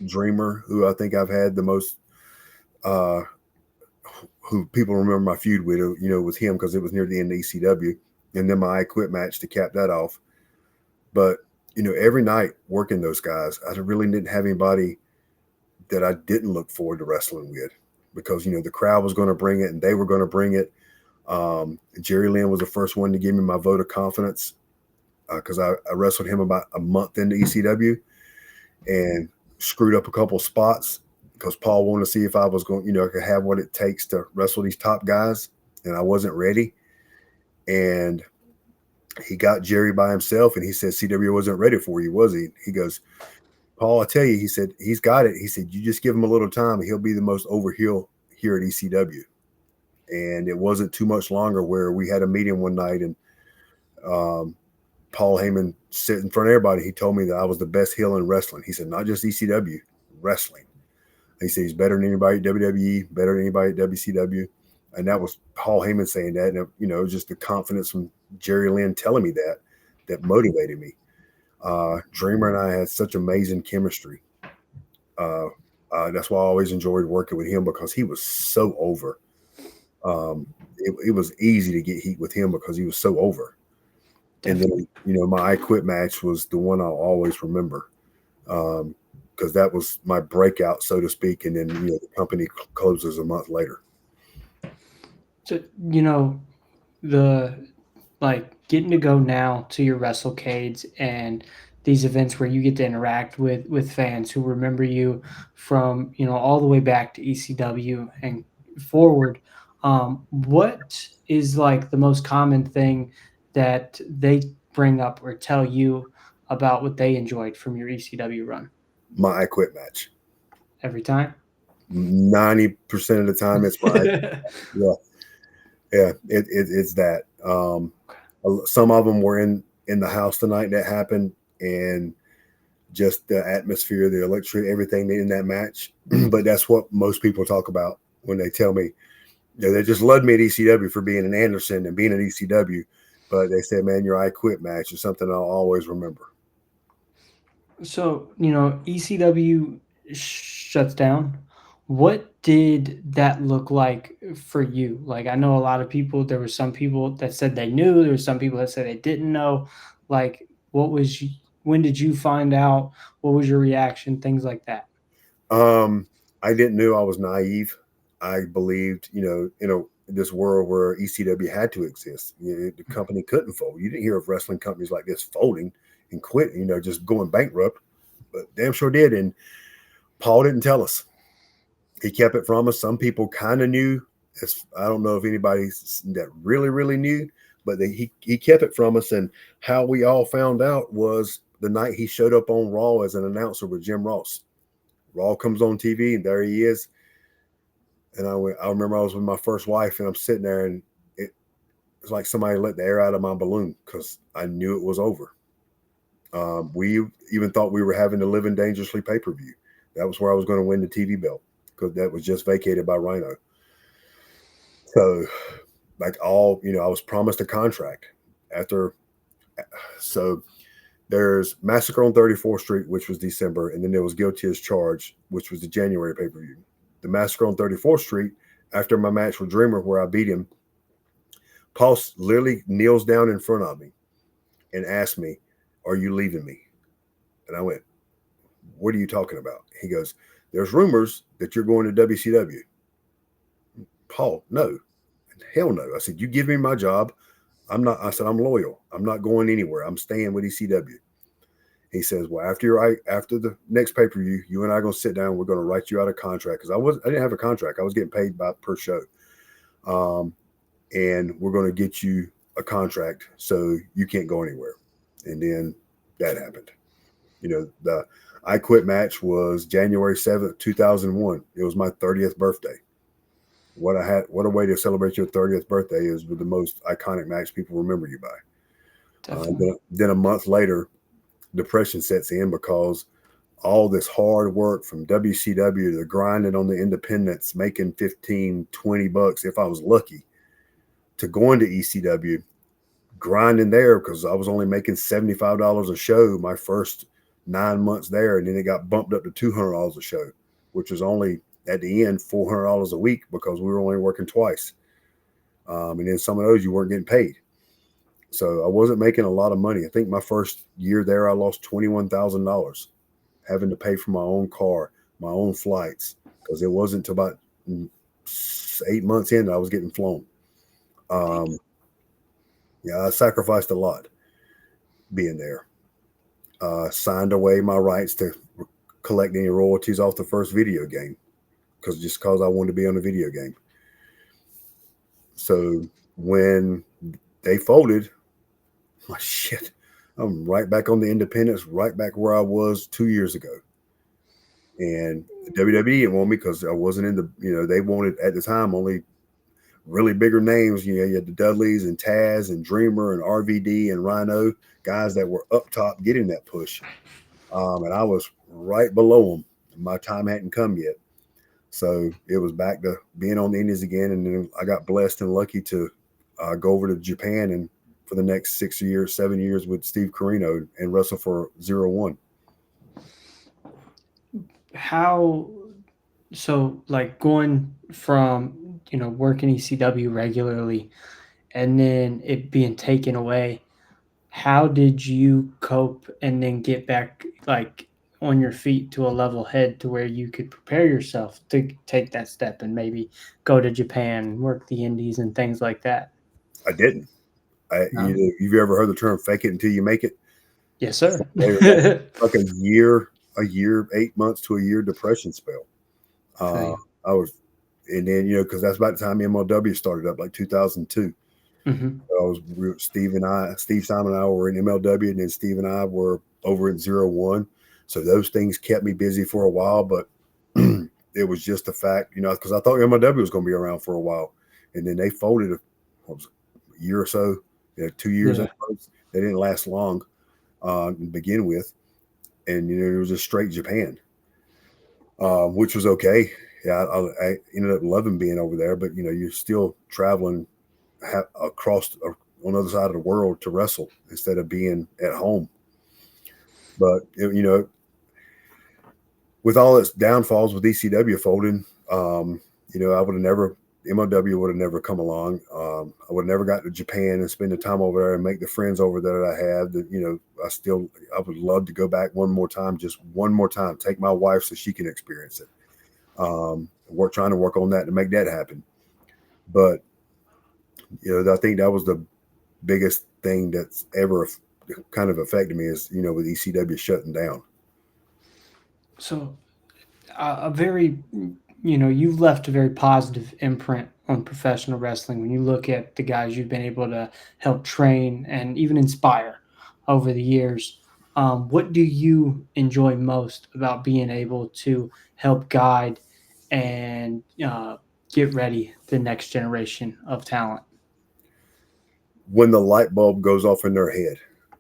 Dreamer, who I think I've had the most, who people remember my feud with, was him because it was near the end of ECW, and then my I Quit match to cap that off. But every night working those guys, I really didn't have anybody that I didn't look forward to wrestling with, because the crowd was going to bring it and they were going to bring it. Jerry Lynn was the first one to give me my vote of confidence because I wrestled him about a month into ECW and screwed up a couple spots because Paul wanted to see if I was going, I could have what it takes to wrestle these top guys, and I wasn't ready. And he got Jerry by himself, and he said, CW wasn't ready for you, was he? He goes, Paul, I tell you, he said, he's got it. He said, you just give him a little time and he'll be the most over heel here at ECW. And it wasn't too much longer where we had a meeting one night, and Paul Heyman sit in front of everybody. He told me that I was the best heel in wrestling. He said, not just ECW, wrestling. He said he's better than anybody at WWE, better than anybody at WCW. And that was Paul Heyman saying that. And, it was just the confidence from Jerry Lynn telling me that motivated me. Dreamer and I had such amazing chemistry. That's why I always enjoyed working with him, because he was so over. It was easy to get heat with him because he was so over. Definitely. And then, my I Quit match was the one I'll always remember, because that was my breakout, so to speak. And then, the company closes a month later. So, the getting to go now to your WrestleCades and these events where you get to interact with fans who remember you from all the way back to ECW and forward. What is the most common thing that they bring up or tell you about what they enjoyed from your ECW run? My I Quit match. Every time? 90% of the time it's my yeah. It's that. Some of them were in the house the night that happened, and just the atmosphere, the electricity, everything in that match. But that's what most people talk about when they tell me. They just loved me at ECW for being an Anderson and being at ECW, but they said, "Man, your I Quit match is something I'll always remember." So, ECW shuts down. What did that look like for you? I know a lot of people, there were some people that said they knew, there were some people that said they didn't know. When did you find out? What was your reaction? Things like that. I didn't know. I was naive. I believed, in this world where ECW had to exist. The company couldn't fold. You didn't hear of wrestling companies like this folding and quitting, just going bankrupt, but damn sure did. And Paul didn't tell us. He kept it from us. Some people kind of knew. I don't know if anybody that really, really knew, but he kept it from us. And how we all found out was the night he showed up on Raw as an announcer with Jim Ross. Raw comes on TV, and there he is. And I remember I was with my first wife, and I'm sitting there, and it's like somebody let the air out of my balloon because I knew it was over. We even thought we were having the Living Dangerously pay-per-view. That was where I was going to win the TV belt, because that was just vacated by Rhino. So, I was promised a contract after. So There's Massacre on 34th Street, which was December, and then there was Guilty as Charged, which was the January pay per view. The Massacre on 34th Street, after my match with Dreamer, where I beat him, Paul literally kneels down in front of me and asked me, "Are you leaving me?" And I went, "What are you talking about?" He goes, "There's rumors that you're going to WCW." Paul, no, hell no. I said, "You give me my job. I'm not." I said, "I'm loyal. I'm not going anywhere. I'm staying with ECW." He says, "Well, after the next pay per view, you and I are gonna sit down. We're gonna write you out a contract because I didn't have a contract. I was getting paid by per show, um, and we're gonna get you a contract so you can't go anywhere." And then that happened. The I Quit match was January 7th, 2001. It was my 30th birthday. What a way to celebrate your 30th birthday is with the most iconic match people remember you by. Definitely. Then a month later, depression sets in because all this hard work from WCW to grinding on the independents, making 15, $20 if I was lucky, to going to ECW, grinding there because I was only making $75 a show my first 9 months there. And then it got bumped up to $200 a show, which was only at the end $400 a week because we were only working twice. And then some of those you weren't getting paid. So I wasn't making a lot of money. I think my first year there, I lost $21,000 having to pay for my own car, my own flights, because it wasn't until about 8 months in that I was getting flown. Yeah, I sacrificed a lot being there. Signed away my rights to collect any royalties off the first video game because I wanted to be on the video game. So when they folded, my shit, I'm right back on the independents, right back where I was 2 years ago. And the WWE didn't want me because I wasn't in they wanted at the time only really bigger names. You had the Dudleys and Taz and Dreamer and RVD and Rhino, guys that were up top getting that push. And I was right below them. My time hadn't come yet. So it was back to being on the Indies again. And then I got blessed and lucky to go over to Japan and for the next 6 years, 7 years with Steve Corino and wrestle for 0-1. How so like going from working ECW regularly and then it being taken away, how did you cope and then get back like on your feet to a level head to where you could prepare yourself to take that step and maybe go to Japan, work the indies and things like that? I didn't. No. You've ever heard the term "fake it until you make it"? Yes, sir. Like a year, 8 months to a year depression spell. Feel Uh, you. I was, and then because that's about the time MLW started up, like 2002. Hmm. Steve Simon and I were in MLW, and then Steve and I were over at 0-1. So those things kept me busy for a while, but it was just a fact, because I thought MLW was going to be around for a while, and then they folded a year or so, 2 years. Yeah. They didn't last long to begin with, and it was just straight Japan, which was okay. Yeah, I ended up loving being over there, but you're still traveling across on the other side of the world to wrestle instead of being at home. But with all its downfalls with ECW folding, I would have never MLW would have never come along. I would have never got to Japan and spend the time over there and make the friends over there that I have. That I would love to go back one more time, just one more time, take my wife so she can experience it. We're trying to work on that to make that happen. But I think that was the biggest thing that's ever kind of affected me is with ECW shutting down. So a very you've left a very positive imprint on professional wrestling when you look at the guys you've been able to help train and even inspire over the years. What do you enjoy most about being able to help guide and get ready the next generation of talent? When the light bulb goes off in their head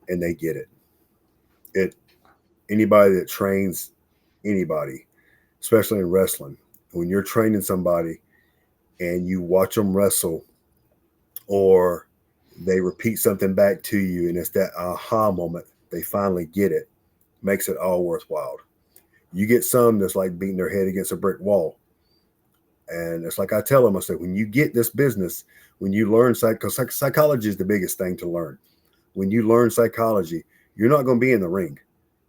and they get it anybody that trains anybody, especially in wrestling, when you're training somebody and you watch them wrestle or they repeat something back to you and it's that aha moment, they finally get it, makes it all worthwhile. You get some that's like beating their head against a brick wall. And it's like I tell them, I say, when you get this business, when you learn because psychology is the biggest thing to learn. When you learn psychology, you're not going to be in the ring.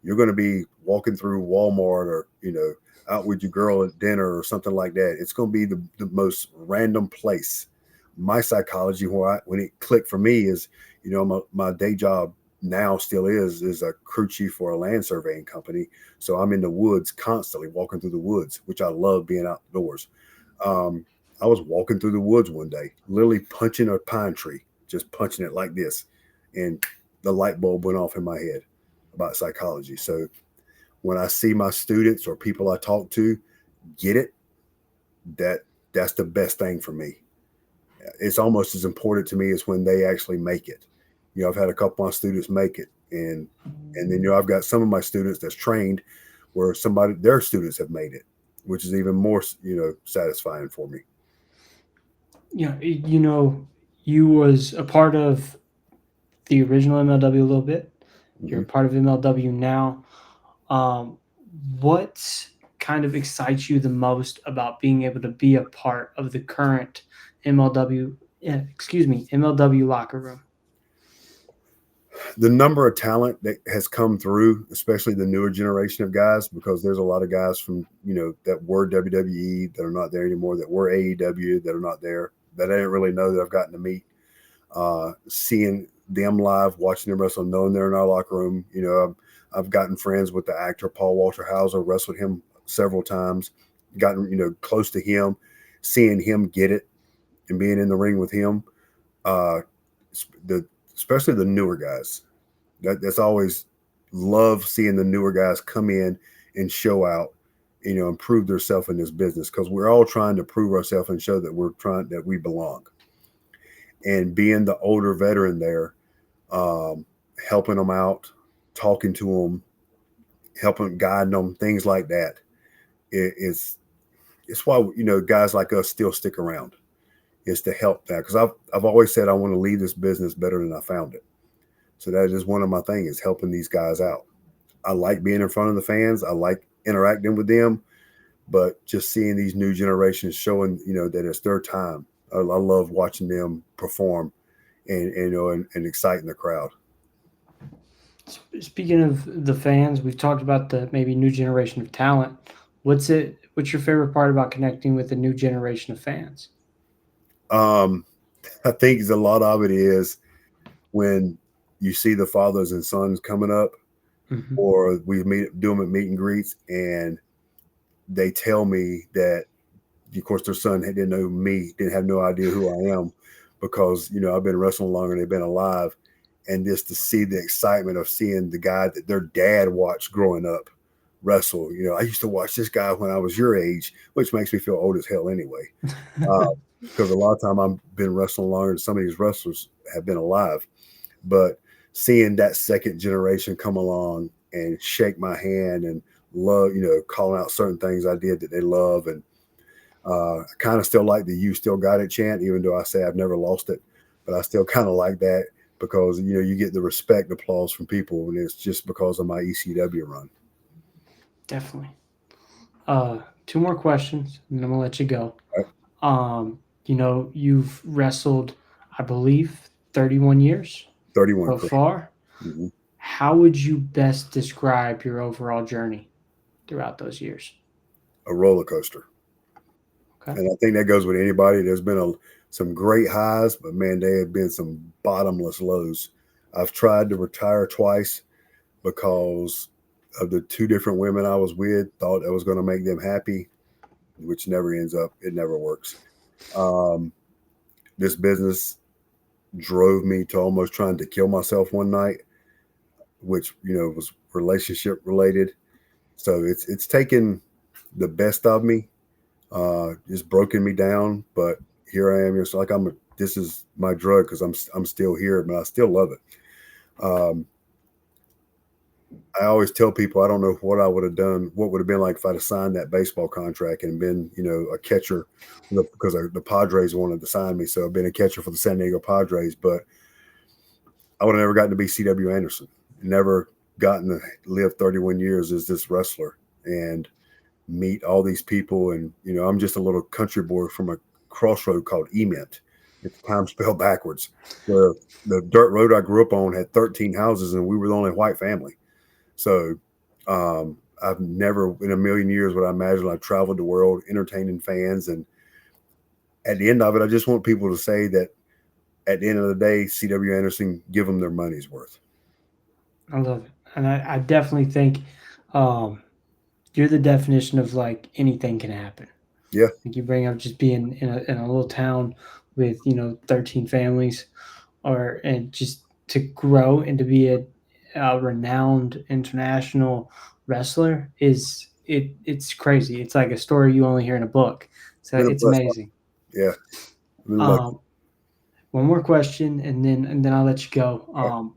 You're going to be walking through Walmart or, out with your girl at dinner or something like that. It's going to be the most random place. My psychology, when it clicked for me is, my day job now still is a crew chief for a land surveying company. So I'm in the woods constantly walking through the woods, which I love being outdoors. Um, I was walking through the woods one day, literally punching a pine tree, just punching it like this. And the light bulb went off in my head about psychology. So when I see my students or people I talk to get it, that's the best thing for me. It's almost as important to me as when they actually make it. I've had a couple of my students make it, and then I've got some of my students that's trained where their students have made it, which is even more satisfying for me. Yeah, you was a part of the original MLW a little bit. You're Mm-hmm. a part of MLW now. Um, what kind of excites you the most about being able to be a part of the current MLW, MLW locker room? The number of talent that has come through, especially the newer generation of guys, because there's a lot of guys from that were WWE that are not there anymore, that were AEW that are not there, that I didn't really know that I've gotten to meet. Seeing them live, watching them wrestle, knowing they're in our locker room. I've gotten friends with the actor Paul Walter Hauser, wrestled him several times, gotten close to him, seeing him get it and being in the ring with him. Uh, the Especially the newer guys. That's always love seeing the newer guys come in and show out, and prove themselves in this business because we're all trying to prove ourselves and show that we belong. And being the older veteran there, um, helping them out, talking to them, helping guide them, things like that. It's why guys like us still stick around. Is to help that because I've always said I want to leave this business better than I found it. So that is one of my things is helping these guys out. I like being in front of the fans. I like interacting with them, but just seeing these new generations showing that it's their time. I love watching them perform and exciting the crowd. Speaking of the fans, we've talked about the maybe new generation of talent. What's your favorite part about connecting with the new generation of fans? Um, I think a lot of it is when you see the fathers and sons coming up, Mm-hmm. or we do them at meet and greets, and they tell me that, of course, their son didn't know me, didn't have no idea who I am, because I've been wrestling longer than they've been alive, and just to see the excitement of seeing the guy that their dad watched growing up wrestle. I used to watch this guy when I was your age, which makes me feel old as hell anyway. Because a lot of time I've been wrestling longer than some of these wrestlers have been alive. But seeing that second generation come along and shake my hand and love, calling out certain things I did that they love, and I kind of still like the "You Still Got It" chant, even though I say I've never lost it, but I still kind of like that because you get the respect applause from people, and it's just because of my ECW run. Definitely. Uh, Two more questions, and then I'm gonna let you go. Right? You've wrestled, I believe, 31 years 31, so correct? far. Hmm. How would you best describe your overall journey throughout those years? A roller coaster, Okay. and I think that goes with anybody. There's been some great highs, but man, there have been some bottomless lows. I've tried to retire twice because of the two different women I was with, thought I was going to make them happy, which never ends up, it never works. Um, this business drove me to almost trying to kill myself one night, which, was relationship related. So it's taken the best of me, just broken me down. But here I am. It's like this is my drug because I'm still here, but I still love it. I always tell people I don't know what I would have done, what would have been like if I'd have signed that baseball contract and been, a catcher because the Padres wanted to sign me. So I've been a catcher for the San Diego Padres, but I would have never gotten to be C.W. Anderson. never gotten to live 31 years as this wrestler and meet all these people. And, I'm just a little country boy from a crossroad called Emint. It's time spelled backwards, where the dirt road I grew up on had 13 houses and we were the only white family. So I've never in a million years would I imagine I've traveled the world entertaining fans. And at the end of it, I just want people to say that at the end of the day, C.W. Anderson, give them their money's worth. I love it, and I definitely think um, you're the definition of like anything can happen. Yeah, Like you bring up just being in a little town with 13 families, or and just to grow and to be a renowned international wrestler it's crazy. It's like a story you only hear in a book. So been a it's blessing. amazing. Yeah, been lucky. Um, one more question, and then I'll let you go.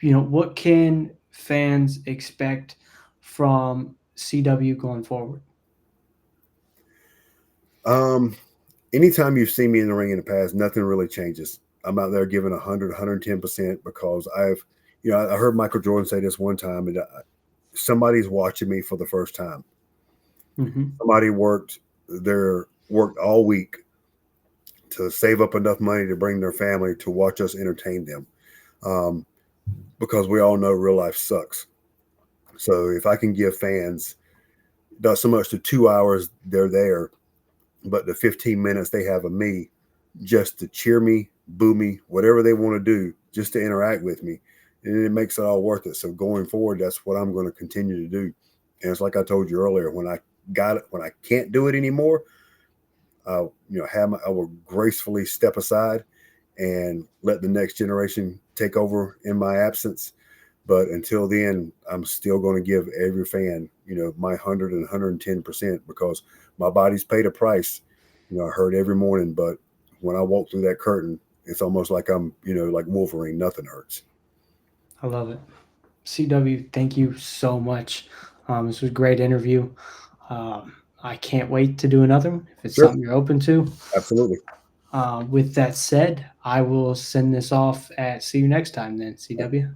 What can fans expect from CW going forward? Um, Anytime you've seen me in the ring in the past, nothing really changes. I'm out there giving 100, 110% because I heard Michael Jordan say this one time, and somebody's watching me for the first time. Mm-hmm. Somebody worked all week to save up enough money to bring their family to watch us entertain them. Um, because we all know real life sucks. So if I can give fans not so much the 2 hours they're there, but the 15 minutes they have of me just to cheer me, boo me, whatever they want to do, just to interact with me. And it makes it all worth it. So going forward, that's what I'm going to continue to do. And it's like I told you earlier, when I can't do it anymore, I will gracefully step aside and let the next generation take over in my absence. But until then, I'm still going to give every fan, my 100 and 110% because my body's paid a price. I hurt every morning, but when I walk through that curtain, it's almost like I'm, like Wolverine. Nothing hurts. I love it. CW, thank you so much. This was a great interview. Um, I can't wait to do another one if it's Sure, something you're open to. absolutely. With that said, I will send this off at see you next time then, CW.